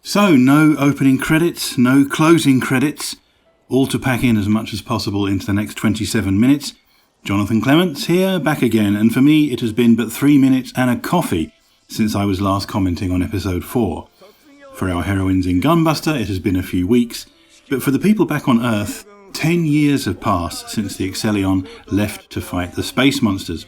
So, no opening credits, no closing credits, all to pack in as much as possible into the next 27 minutes. Jonathan Clements here, back again, and for me it has been but 3 minutes and a coffee since I was last commenting on episode 4. For our heroines in Gunbuster it has been a few weeks, but for the people back on Earth, 10 years have passed since the Excellion left to fight the space monsters.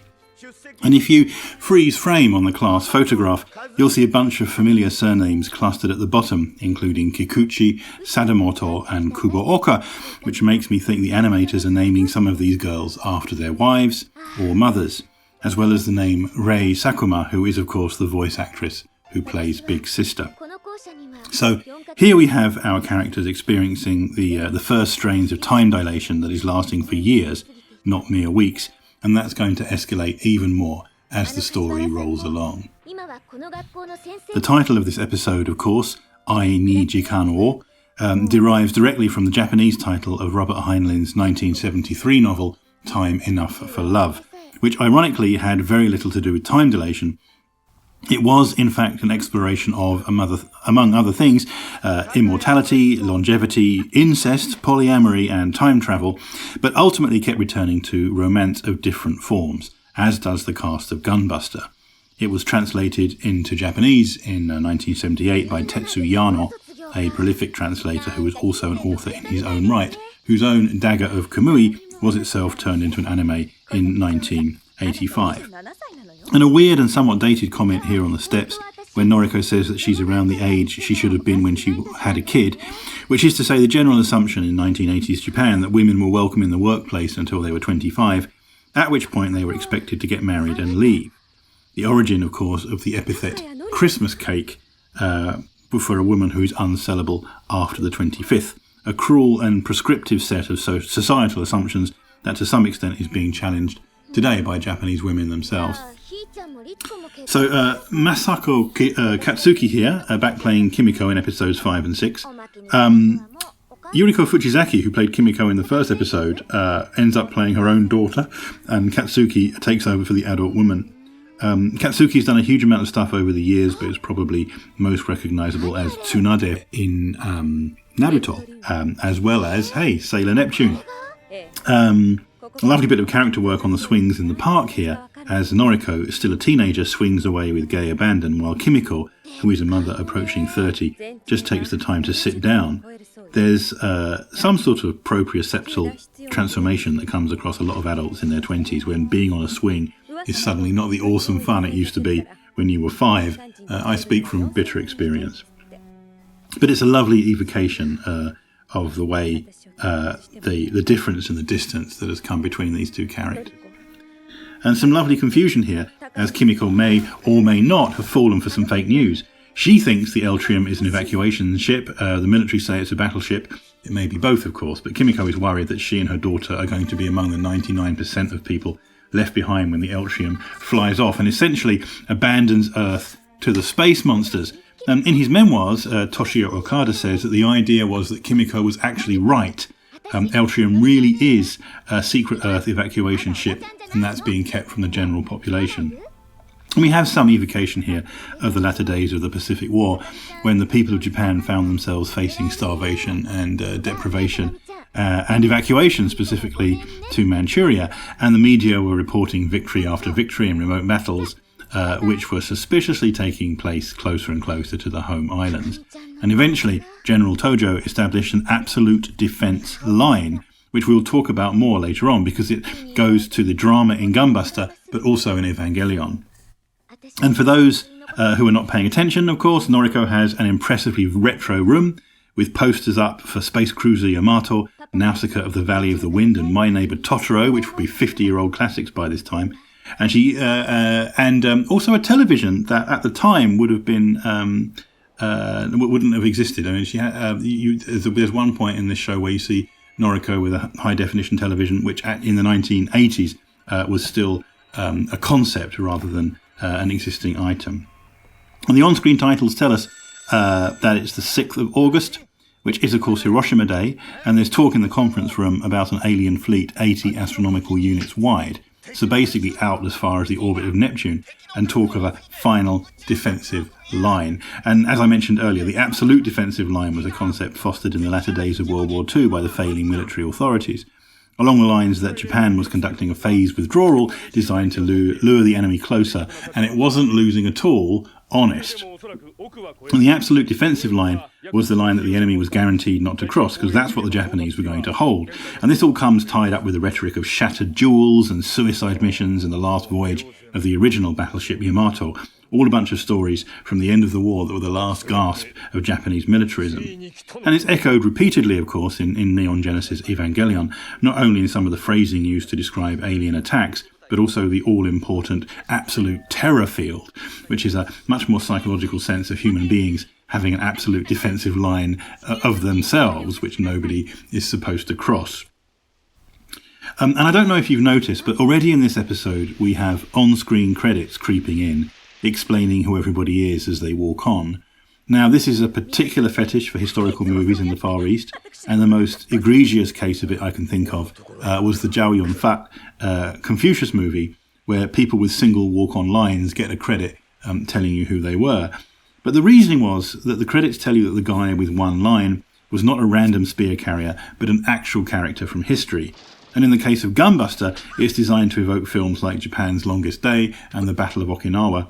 And if you freeze frame on the class photograph, you'll see a bunch of familiar surnames clustered at the bottom, including Kikuchi, Sadamoto and Kubooka, which makes me think the animators are naming some of these girls after their wives or mothers, as well as the name Rei Sakuma, who is of course the voice actress who plays Big Sister. So here we have our characters experiencing the first strains of time dilation that is lasting for years, not mere weeks, and that's going to escalate even more as the story rolls along. The title of this episode, of course, Ai ni Jikan wo, derives directly from the Japanese title of Robert Heinlein's 1973 novel Time Enough for Love, which ironically had very little to do with time dilation. It was, in fact, an exploration of, among other things, immortality, longevity, incest, polyamory and time travel, but ultimately kept returning to romance of different forms, as does the cast of Gunbuster. It was translated into Japanese in 1978 by Tetsu Yano, a prolific translator who was also an author in his own right, whose own Dagger of Kamui was itself turned into an anime in 1985. And a weird and somewhat dated comment here on the steps when Noriko says that she's around the age she should have been when she had a kid, which is to say the general assumption in 1980s Japan that women were welcome in the workplace until they were 25, at which point they were expected to get married and leave. The origin, of course, of the epithet Christmas cake for a woman who is unsellable after the 25th, a cruel and prescriptive set of societal assumptions that to some extent is being challenged today by Japanese women themselves. So, Masako Katsuki here, back playing Kimiko in episodes 5 and 6. Yuriko Fujizaki, who played Kimiko in the first episode, ends up playing her own daughter, and Katsuki takes over for the adult woman. Katsuki's done a huge amount of stuff over the years, but is probably most recognisable as Tsunade in Naruto, as well as, Sailor Neptune. A lovely bit of character work on the swings in the park here, as Noriko, still a teenager, swings away with gay abandon, while Kimiko, who is a mother approaching 30, just takes the time to sit down. There's some sort of proprioceptal transformation that comes across a lot of adults in their 20s when being on a swing is suddenly not the awesome fun it used to be when you were 5. I speak from bitter experience. But it's a lovely evocation of the way the difference in the distance that has come between these two characters. And some lovely confusion here, as Kimiko may or may not have fallen for some fake news. She thinks the Eltrium is an evacuation ship, the military say it's a battleship. It may be both, of course, but Kimiko is worried that she and her daughter are going to be among the 99% of people left behind when the Eltrium flies off and essentially abandons Earth to the space monsters. In his memoirs, Toshio Okada says that the idea was that Kimiko was actually right. Eltrium really is a secret Earth evacuation ship, and that's being kept from the general population. And we have some evocation here of the latter days of the Pacific War, when the people of Japan found themselves facing starvation and deprivation and evacuation, specifically to Manchuria, and the media were reporting victory after victory in remote battles, which were suspiciously taking place closer and closer to the home islands. And eventually, General Tojo established an absolute defence line, which we'll talk about more later on because it goes to the drama in Gunbuster, but also in Evangelion. And for those who are not paying attention, of course, Noriko has an impressively retro room with posters up for Space Cruiser Yamato, Nausicaa of the Valley of the Wind, and My Neighbor Totoro, which will be 50-year-old classics by this time. And she also a television that at the time would have been wouldn't have existed. I mean, she had, there's one point in this show where you see Noriko with a high definition television, which in the 1980s was still a concept rather than an existing item. And the on-screen titles tell us that it's the 6th of August, which is of course Hiroshima Day, and there's talk in the conference room about an alien fleet 80 astronomical units wide. so basically out as far as the orbit of Neptune, and talk of a final defensive line. And as I mentioned earlier, the absolute defensive line was a concept fostered in the latter days of World War II by the failing military authorities, along the lines that Japan was conducting a phased withdrawal designed to lure the enemy closer, and it wasn't losing at all honest. And the absolute defensive line was the line that the enemy was guaranteed not to cross, because that's what the Japanese were going to hold. And this all comes tied up with the rhetoric of shattered jewels and suicide missions and the last voyage of the original battleship Yamato. All a bunch of stories from the end of the war that were the last gasp of Japanese militarism. And it's echoed repeatedly, of course, in Neon Genesis Evangelion, not only in some of the phrasing used to describe alien attacks, but also the all-important absolute terror field, which is a much more psychological sense of human beings having an absolute defensive line of themselves, which nobody is supposed to cross. And I don't know if you've noticed, but already in this episode we have on-screen credits creeping in, explaining who everybody is as they walk on. Now, this is a particular fetish for historical movies in the Far East, and the most egregious case of it I can think of was the Zhao Yun-fat Confucius movie, where people with single walk-on lines get a credit telling you who they were. But the reasoning was that the credits tell you that the guy with one line was not a random spear carrier, but an actual character from history. And in the case of Gunbuster, it's designed to evoke films like Japan's Longest Day and the Battle of Okinawa,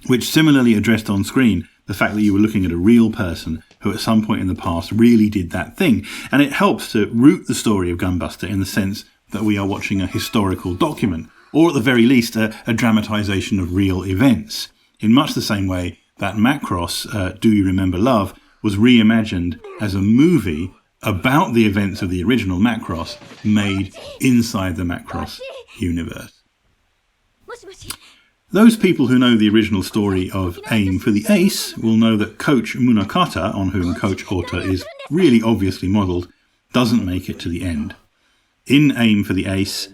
which similarly addressed on screen the fact that you were looking at a real person who at some point in the past really did that thing. And it helps to root the story of Gunbuster in the sense that we are watching a historical document, or at the very least a dramatisation of real events, in much the same way that Macross, Do You Remember Love, was reimagined as a movie about the events of the original Macross made inside the Macross universe. Those people who know the original story of Aim for the Ace will know that Coach Munakata, on whom Coach Ota is really obviously modelled, doesn't make it to the end. In Aim for the Ace,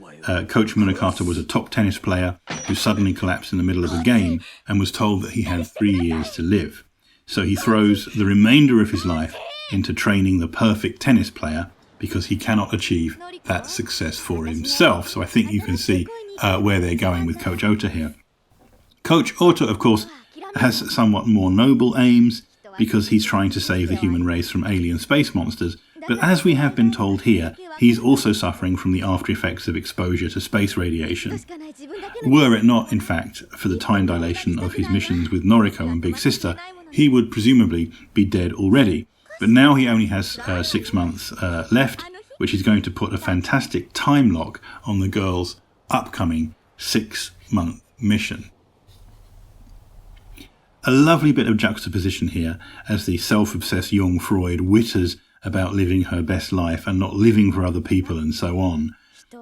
Coach Munakata was a top tennis player who suddenly collapsed in the middle of a game and was told that he had 3 years to live. So he throws the remainder of his life into training the perfect tennis player because he cannot achieve that success for himself. So I think you can see where they're going with Coach Ota here. Coach Ota, of course, has somewhat more noble aims because he's trying to save the human race from alien space monsters. But as we have been told here, he's also suffering from the after effects of exposure to space radiation. Were it not, in fact, for the time dilation of his missions with Noriko and Big Sister, he would presumably be dead already. But now he only has 6 months left, which is going to put a fantastic time lock on the girl's upcoming 6-month mission. A lovely bit of juxtaposition here as the self-obsessed young Freud witters about living her best life and not living for other people and so on.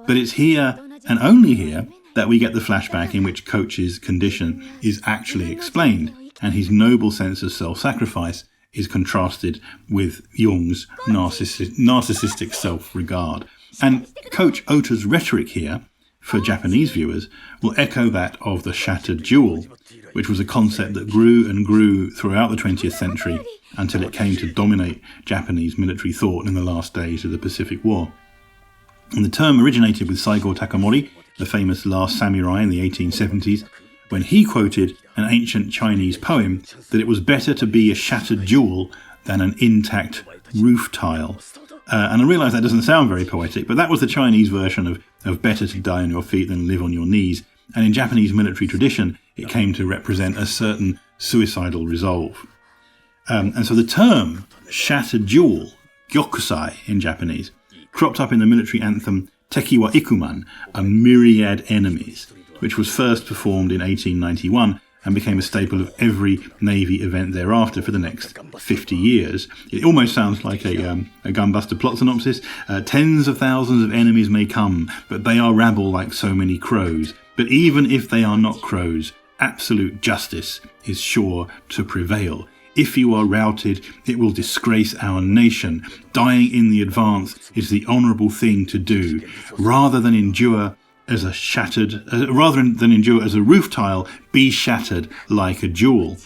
But it's here, and only here, that we get the flashback in which Coach's condition is actually explained, and his noble sense of self-sacrifice is contrasted with Jung's narcissistic self-regard. And Coach Ota's rhetoric here, for Japanese viewers, will echo that of the shattered jewel, which was a concept that grew and grew throughout the 20th century until it came to dominate Japanese military thought in the last days of the Pacific War. And the term originated with Saigo Takamori, the famous last samurai in the 1870s, when he quoted an ancient Chinese poem that it was better to be a shattered jewel than an intact roof tile. And I realise that doesn't sound very poetic, but that was the Chinese version of better to die on your feet than live on your knees. And in Japanese military tradition, it came to represent a certain suicidal resolve. And so the term shattered jewel, gyokusai in Japanese, cropped up in the military anthem Teki wa Ikuman, a myriad enemies, which was first performed in 1891 and became a staple of every Navy event thereafter for the next 50 years. It almost sounds like a Gunbuster plot synopsis. Tens of thousands of enemies may come, but they are rabble like so many crows. But even if they are not crows, absolute justice is sure to prevail. If you are routed, it will disgrace our nation. Dying in the advance is the honourable thing to do, rather than endure as a roof tile, be shattered like a jewel.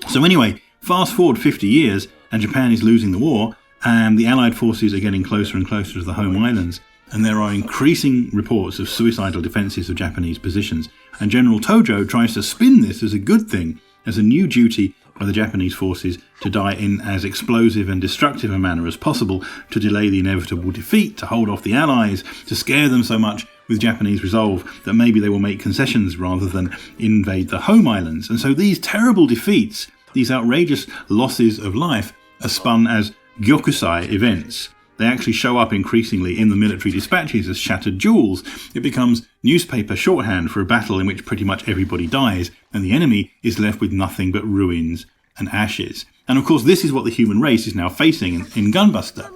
So anyway, fast forward 50 years, and Japan is losing the war, and the Allied forces are getting closer and closer to the home islands, and there are increasing reports of suicidal defences of Japanese positions, and General Tojo tries to spin this as a good thing, as a new duty by the Japanese forces to die in as explosive and destructive a manner as possible, to delay the inevitable defeat, to hold off the Allies, to scare them so much with Japanese resolve that maybe they will make concessions rather than invade the home islands. And so these terrible defeats, these outrageous losses of life, are spun as Gyokusai events. They actually show up increasingly in the military dispatches as shattered jewels. It becomes newspaper shorthand for a battle in which pretty much everybody dies, and the enemy is left with nothing but ruins and ashes. And of course, this is what the human race is now facing in Gunbuster.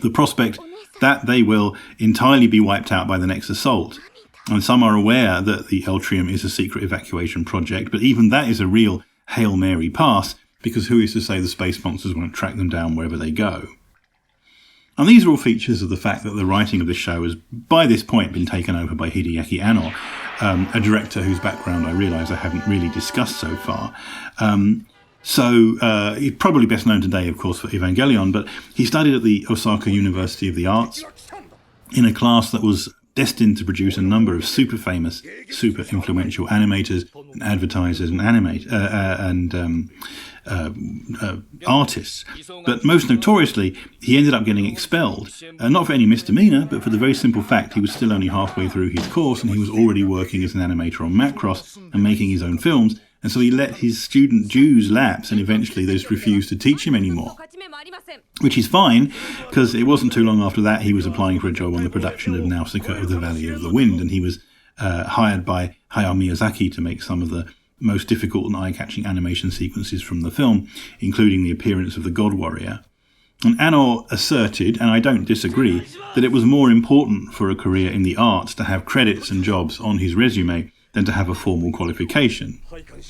The prospect that they will entirely be wiped out by the next assault. And some are aware that the Eltrium is a secret evacuation project, but even that is a real Hail Mary pass, because who is to say the space monsters won't track them down wherever they go? And these are all features of the fact that the writing of this show has, by this point, been taken over by Hideaki Anno, a director whose background I realise I haven't really discussed so far. He's probably best known today, of course, for Evangelion, but he studied at the Osaka University of the Arts in a class that was destined to produce a number of super famous, super influential animators and advertisers and artists. But most notoriously, he ended up getting expelled, not for any misdemeanor, but for the very simple fact he was still only halfway through his course and he was already working as an animator on Macross and making his own films. And so he let his student dues lapse, and eventually they just refused to teach him anymore. Which is fine, because it wasn't too long after that he was applying for a job on the production of Nausicaa of the Valley of the Wind, and he was hired by Hayao Miyazaki to make some of the most difficult and eye-catching animation sequences from the film, including the appearance of the God Warrior. And Anno asserted, and I don't disagree, that it was more important for a career in the arts to have credits and jobs on his resume than to have a formal qualification.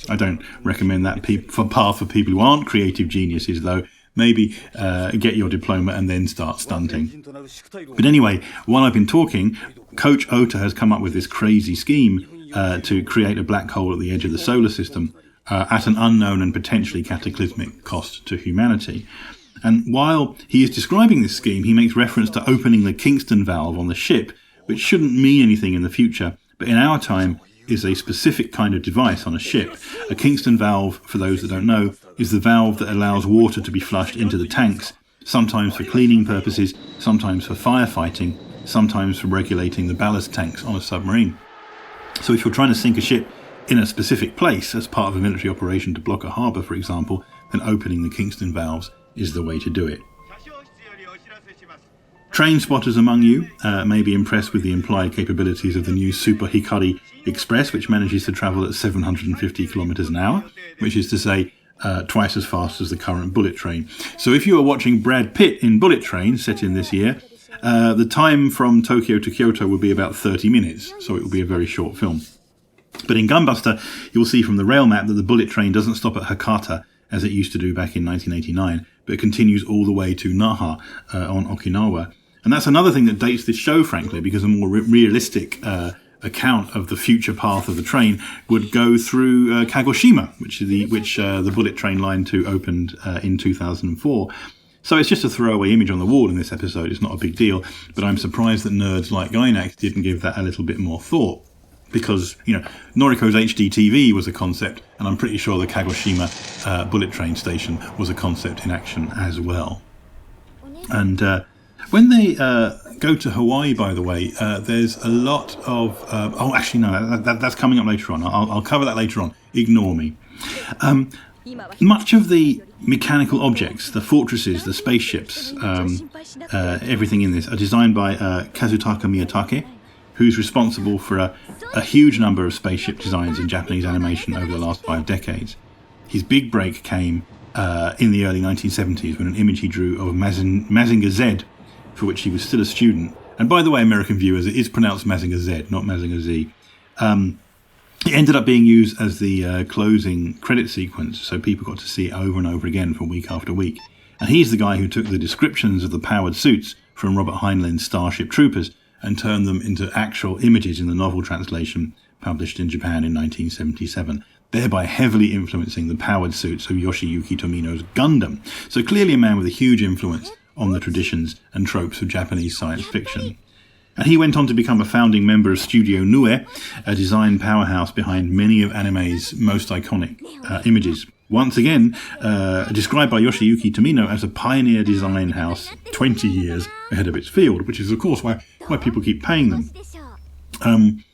I don't recommend that path for people who aren't creative geniuses, though. Maybe get your diploma and then start stunting. But anyway, while I've been talking, Coach Ota has come up with this crazy scheme to create a black hole at the edge of the solar system at an unknown and potentially cataclysmic cost to humanity. And while he is describing this scheme, he makes reference to opening the Kingston valve on the ship, which shouldn't mean anything in the future, but in our time is a specific kind of device on a ship. A Kingston valve, for those that don't know, is the valve that allows water to be flushed into the tanks, sometimes for cleaning purposes, sometimes for firefighting, sometimes for regulating the ballast tanks on a submarine. So if you're trying to sink a ship in a specific place as part of a military operation to block a harbour, for example, then opening the Kingston valves is the way to do it. Train spotters among you may be impressed with the implied capabilities of the new Super Hikari Express, which manages to travel at 750 kilometres an hour, which is to say twice as fast as the current bullet train. So if you are watching Brad Pitt in Bullet Train, set in this year, the time from Tokyo to Kyoto will be about 30 minutes, so it will be a very short film. But in Gunbuster, you'll see from the rail map that the bullet train doesn't stop at Hakata, as it used to do back in 1989, but continues all the way to Naha on Okinawa. And that's another thing that dates this show, frankly, because a more realistic account of the future path of the train would go through Kagoshima, which the bullet train line 2 opened in 2004. So it's just a throwaway image on the wall in this episode. It's not a big deal, but I'm surprised that nerds like Gainax didn't give that a little bit more thought. Because, Noriko's HD TV was a concept, and I'm pretty sure the Kagoshima bullet train station was a concept in action as well. And when they go to Hawaii, by the way, there's a lot of... that's coming up later on. I'll cover that later on. Ignore me. Much of the mechanical objects, the fortresses, the spaceships, everything in this, are designed by Kazutaka Miyatake, who's responsible for a huge number of spaceship designs in Japanese animation over the last 5 decades. His big break came in the early 1970s when an image he drew of Mazinger Z, for which he was still a student. And by the way, American viewers, it is pronounced Mazinger Z, not Mazinger Z. It ended up being used as the closing credit sequence, so people got to see it over and over again for week after week. And he's the guy who took the descriptions of the powered suits from Robert Heinlein's Starship Troopers and turned them into actual images in the novel translation published in Japan in 1977, thereby heavily influencing the powered suits of Yoshiyuki Tomino's Gundam. So clearly a man with a huge influence on the traditions and tropes of Japanese science fiction. And he went on to become a founding member of Studio Nue, a design powerhouse behind many of anime's most iconic images. Once again, described by Yoshiyuki Tomino as a pioneer design house 20 years ahead of its field, which is, of course, why people keep paying them. And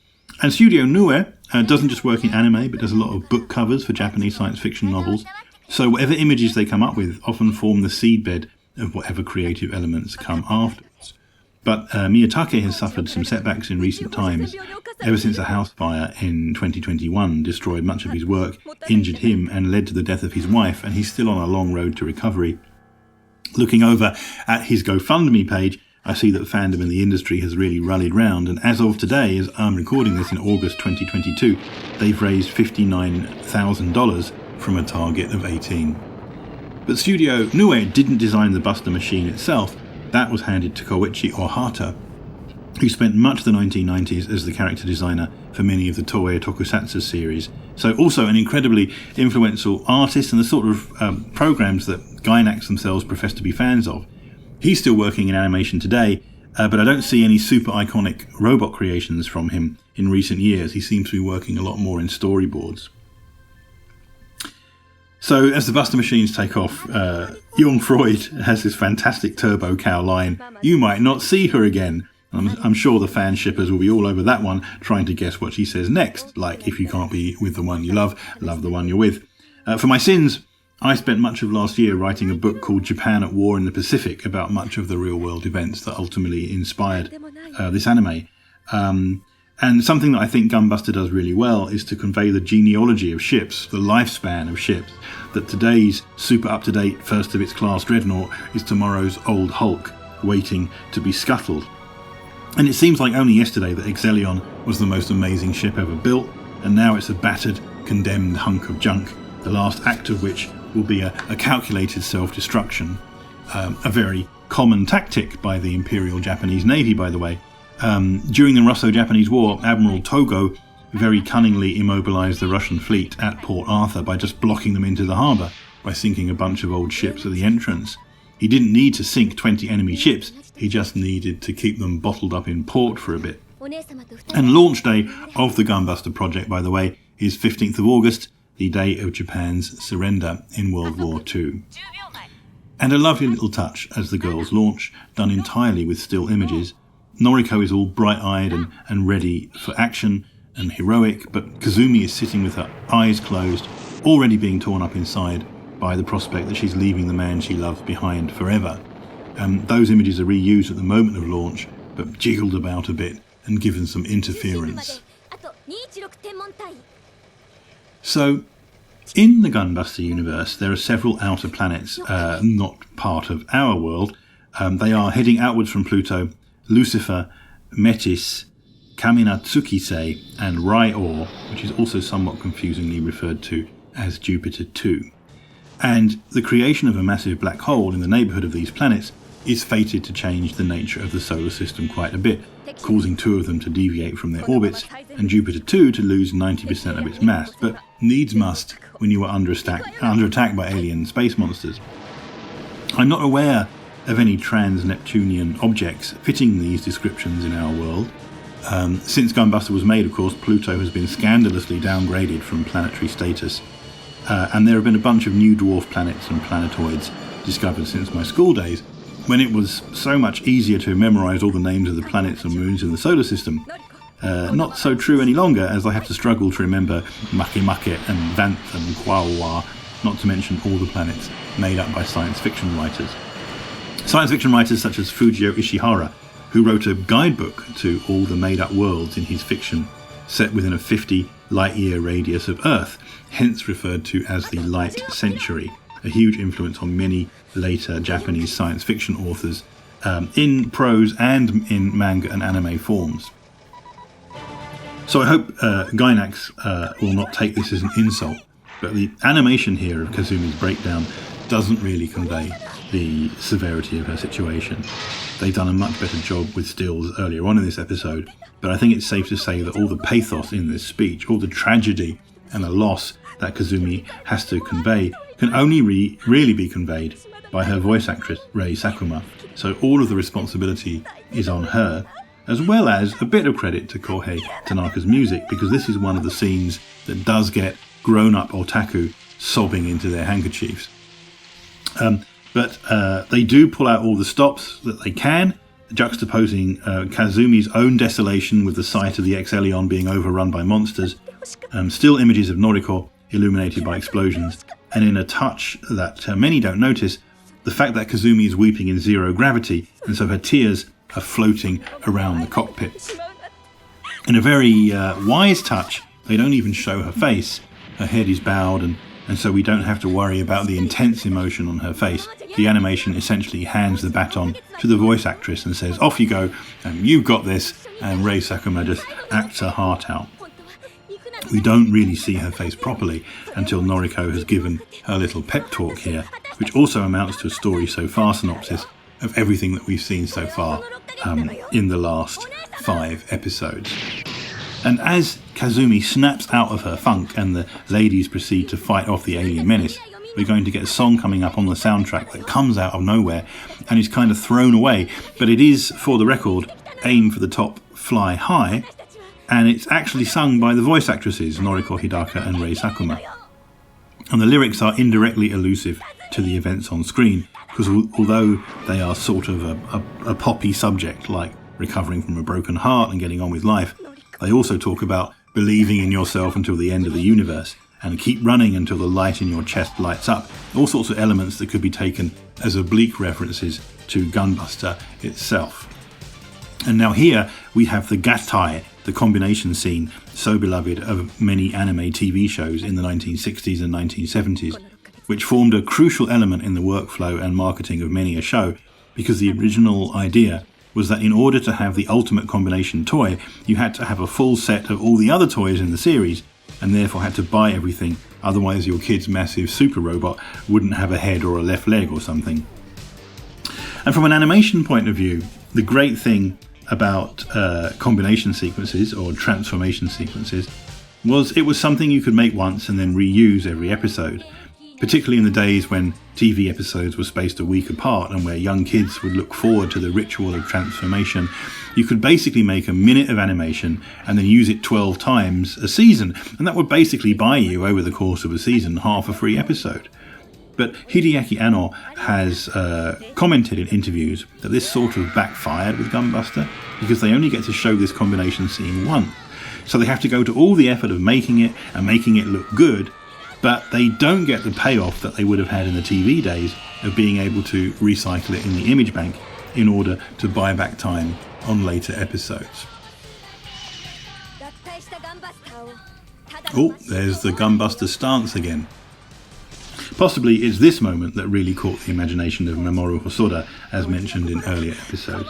Studio Nue doesn't just work in anime, but does a lot of book covers for Japanese science fiction novels. So whatever images they come up with often form the seedbed of whatever creative elements come afterwards. But Miyatake has suffered some setbacks in recent times. Ever since a house fire in 2021 destroyed much of his work, injured him, and led to the death of his wife, and he's still on a long road to recovery. Looking over at his GoFundMe page, I see that fandom in the industry has really rallied round, and as of today, as I'm recording this in August 2022, they've raised $59,000 from a target of 18. But Studio Nue didn't design the Buster machine itself. That was handed to Koichi Ohata, who spent much of the 1990s as the character designer for many of the Toei Tokusatsu series. So also an incredibly influential artist and the sort of programs that Gainax themselves profess to be fans of. He's still working in animation today, but I don't see any super iconic robot creations from him in recent years. He seems to be working a lot more in storyboards. So as the Buster machines take off, Jung Freud has this fantastic Turbo Cow line, "You might not see her again." I'm sure the fan shippers will be all over that one, trying to guess what she says next, like if you can't be with the one you love, love the one you're with. For my sins, I spent much of last year writing a book called Japan at War in the Pacific about much of the real-world events that ultimately inspired this anime. And something that I think Gunbuster does really well is to convey the genealogy of ships, the lifespan of ships, that today's super up-to-date first-of-its-class dreadnought is tomorrow's old hulk, waiting to be scuttled. And it seems like only yesterday that Exelion was the most amazing ship ever built, and now it's a battered, condemned hunk of junk, the last act of which will be a calculated self-destruction, a very common tactic by the Imperial Japanese Navy, by the way. During the Russo-Japanese War, Admiral Togo very cunningly immobilized the Russian fleet at Port Arthur by just blocking them into the harbour by sinking a bunch of old ships at the entrance. He didn't need to sink 20 enemy ships, he just needed to keep them bottled up in port for a bit. And launch day of the Gunbuster project, by the way, is 15th of August, the day of Japan's surrender in World War II. And a lovely little touch as the girls launch, done entirely with still images. Noriko is all bright-eyed and ready for action and heroic, but Kazumi is sitting with her eyes closed, already being torn up inside by the prospect that she's leaving the man she loves behind forever. Those images are reused at the moment of launch, but jiggled about a bit and given some interference. So, in the Gunbuster universe, there are several outer planets not part of our world. They are heading outwards from Pluto: Lucifer, Metis, Kaminatsukise, and Rai-Or, which is also somewhat confusingly referred to as Jupiter 2. And the creation of a massive black hole in the neighbourhood of these planets is fated to change the nature of the solar system quite a bit, causing two of them to deviate from their orbits, and Jupiter 2 to lose 90% of its mass, but needs must when you are under attack by alien space monsters. I'm not aware of any trans-Neptunian objects fitting these descriptions in our world. Since Gunbuster was made, of course, Pluto has been scandalously downgraded from planetary status, and there have been a bunch of new dwarf planets and planetoids discovered since my school days, when it was so much easier to memorise all the names of the planets and moons in the solar system. Not so true any longer, as I have to struggle to remember Makemake and Vanth and Kwawa, not to mention all the planets made up by science fiction writers. Science fiction writers such as Fujio Ishihara, who wrote a guidebook to all the made-up worlds in his fiction, set within a 50 light-year radius of Earth, hence referred to as the Light Century, a huge influence on many later Japanese science fiction authors, in prose and in manga and anime forms. So I hope Gainax will not take this as an insult, but the animation here of Kazumi's breakdown doesn't really convey the severity of her situation. They've done a much better job with stills earlier on in this episode, but I think it's safe to say that all the pathos in this speech, all the tragedy and the loss that Kazumi has to convey, can only really be conveyed by her voice actress, Rei Sakuma. So all of the responsibility is on her, as well as a bit of credit to Kohei Tanaka's music, because this is one of the scenes that does get grown-up otaku sobbing into their handkerchiefs. But they do pull out all the stops that they can, juxtaposing Kazumi's own desolation with the sight of the Exelion being overrun by monsters, still images of Noriko illuminated by explosions, and in a touch that many don't notice, the fact that Kazumi is weeping in zero gravity, and so her tears are floating around the cockpit. In a very wise touch, they don't even show her face. Her head is bowed, and so we don't have to worry about the intense emotion on her face. The animation essentially hands the baton to the voice actress and says, off you go, and you've got this, and Rei Sakuma just acts her heart out. We don't really see her face properly until Noriko has given her little pep talk here, which also amounts to a story so far synopsis of everything that we've seen so far in the last 5 episodes. And as Kazumi snaps out of her funk and the ladies proceed to fight off the alien menace, we're going to get a song coming up on the soundtrack that comes out of nowhere and is kind of thrown away, but it is, for the record, Aim for the Top, Fly High, and it's actually sung by the voice actresses Noriko Hidaka and Rei Sakuma. And the lyrics are indirectly allusive to the events on screen, because although they are sort of a poppy subject, like recovering from a broken heart and getting on with life, they also talk about believing in yourself until the end of the universe, and keep running until the light in your chest lights up. All sorts of elements that could be taken as oblique references to Gunbuster itself. And now here we have the Gatai, the combination scene so beloved of many anime TV shows in the 1960s and 1970s, which formed a crucial element in the workflow and marketing of many a show, because the original idea was that in order to have the ultimate combination toy, you had to have a full set of all the other toys in the series, and therefore had to buy everything, otherwise your kid's massive super robot wouldn't have a head or a left leg or something. And from an animation point of view, the great thing about combination sequences or transformation sequences was it was something you could make once and then reuse every episode, particularly in the days when TV episodes were spaced a week apart and where young kids would look forward to the ritual of transformation. You could basically make a minute of animation and then use it 12 times a season, and that would basically buy you, over the course of a season, half a free episode. But Hideaki Anno has commented in interviews that this sort of backfired with Gunbuster, because they only get to show this combination scene once. So they have to go to all the effort of making it and making it look good, but they don't get the payoff that they would have had in the TV days of being able to recycle it in the image bank in order to buy back time on later episodes. Oh, there's the Gunbuster stance again. Possibly it's this moment that really caught the imagination of Mamoru Hosoda, as mentioned in earlier episodes.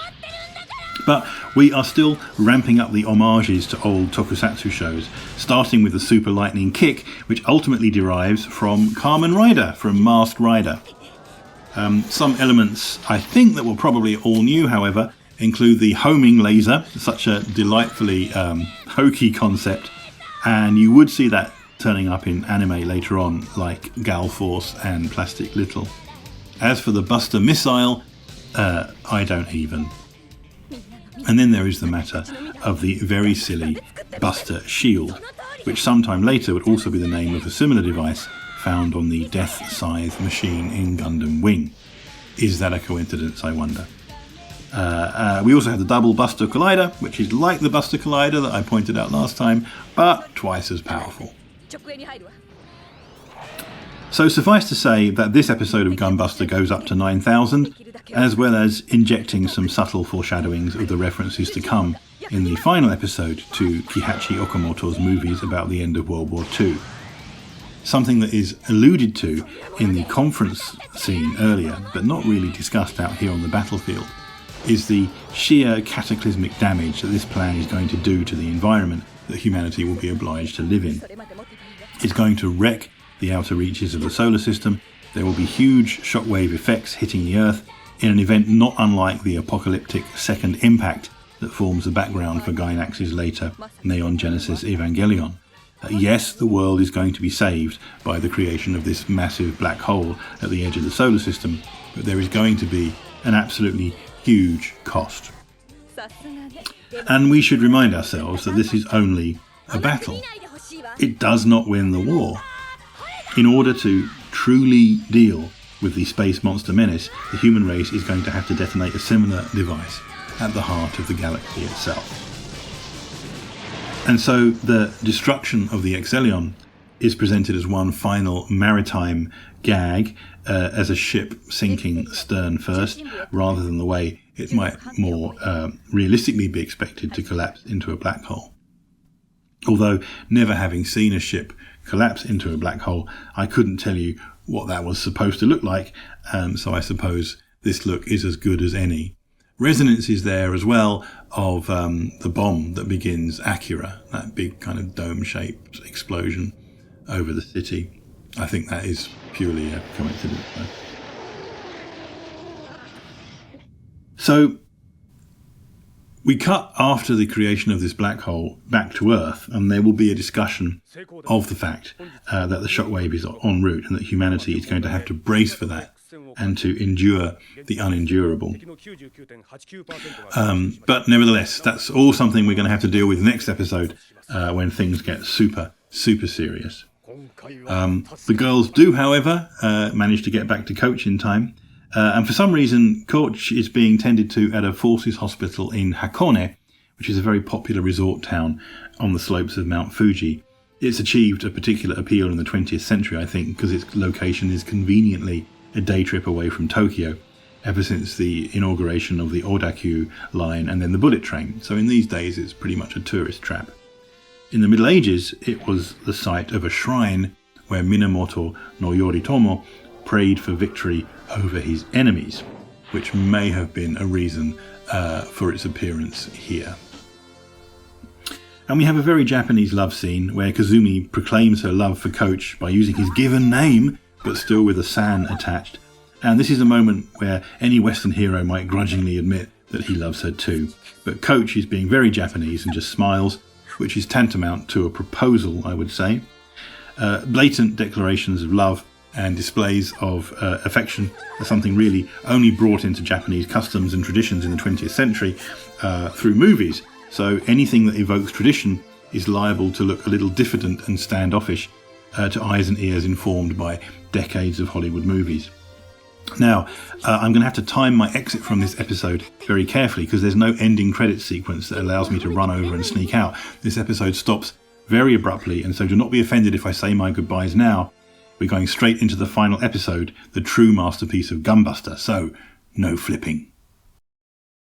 But we are still ramping up the homages to old tokusatsu shows, starting with the Super Lightning Kick, which ultimately derives from Kamen Rider, from Masked Rider. Some elements I think that were probably all new, however, include the homing laser, such a delightfully hokey concept, and you would see that turning up in anime later on, like Gal Force and Plastic Little. As for the Buster Missile, I don't even. And then there is the matter of the very silly Buster Shield, which sometime later would also be the name of a similar device found on the Death Scythe machine in Gundam Wing. Is that a coincidence, I wonder? We also have the Double Buster Collider, which is like the Buster Collider that I pointed out last time, but twice as powerful. So suffice to say that this episode of Gunbuster goes up to 9,000, as well as injecting some subtle foreshadowings of the references to come in the final episode to Kihachi Okamoto's movies about the end of World War II. Something that is alluded to in the conference scene earlier, but not really discussed out here on the battlefield, is the sheer cataclysmic damage that this plan is going to do to the environment that humanity will be obliged to live in. It's going to wreck the outer reaches of the solar system. There will be huge shockwave effects hitting the Earth in an event not unlike the apocalyptic second impact that forms the background for Gainax's later Neon Genesis Evangelion. Yes, the world is going to be saved by the creation of this massive black hole at the edge of the solar system, but there is going to be an absolutely huge cost. And we should remind ourselves that this is only a battle. It does not win the war. In order to truly deal with the space monster menace, the human race is going to have to detonate a similar device at the heart of the galaxy itself. And so the destruction of the Exelion is presented as one final maritime gag, as a ship sinking stern first, rather than the way it might more realistically be expected to collapse into a black hole. Although, never having seen a ship collapse into a black hole, I couldn't tell you what that was supposed to look like, so I suppose this look is as good as any. Resonance is there as well of the bomb that begins Acura, that big kind of dome-shaped explosion over the city. I think that is purely a coincidence, though. So we cut after the creation of this black hole back to Earth, and there will be a discussion of the fact that the shockwave is en route and that humanity is going to have to brace for that and to endure the unendurable. But nevertheless, that's all something we're going to have to deal with next episode when things get super serious. The girls do, however, manage to get back to Coach in time. And for some reason, Coach is being tended to at a forces hospital in Hakone, which is a very popular resort town on the slopes of Mount Fuji. It's achieved a particular appeal in the 20th century, I think, because its location is conveniently a day trip away from Tokyo, ever since the inauguration of the Odakyu line and then the bullet train. So in these days, it's pretty much a tourist trap. In the Middle Ages, it was the site of a shrine where Minamoto no Yoritomo prayed for victory over his enemies, which may have been a reason for its appearance here. And we have a very Japanese love scene where Kazumi proclaims her love for Coach by using his given name, but still with a san attached. And this is a moment where any Western hero might grudgingly admit that he loves her too. But Coach is being very Japanese and just smiles, which is tantamount to a proposal, I would say. Blatant declarations of love and displays of affection are something really only brought into Japanese customs and traditions in the 20th century through movies. So anything that evokes tradition is liable to look a little diffident and standoffish to eyes and ears informed by decades of Hollywood movies. Now, I'm going to have to time my exit from this episode very carefully because there's no ending credits sequence that allows me to run over and sneak out. This episode stops very abruptly, and so do not be offended if I say my goodbyes now. We're going straight into the final episode, the true masterpiece of Gunbuster, so no flipping.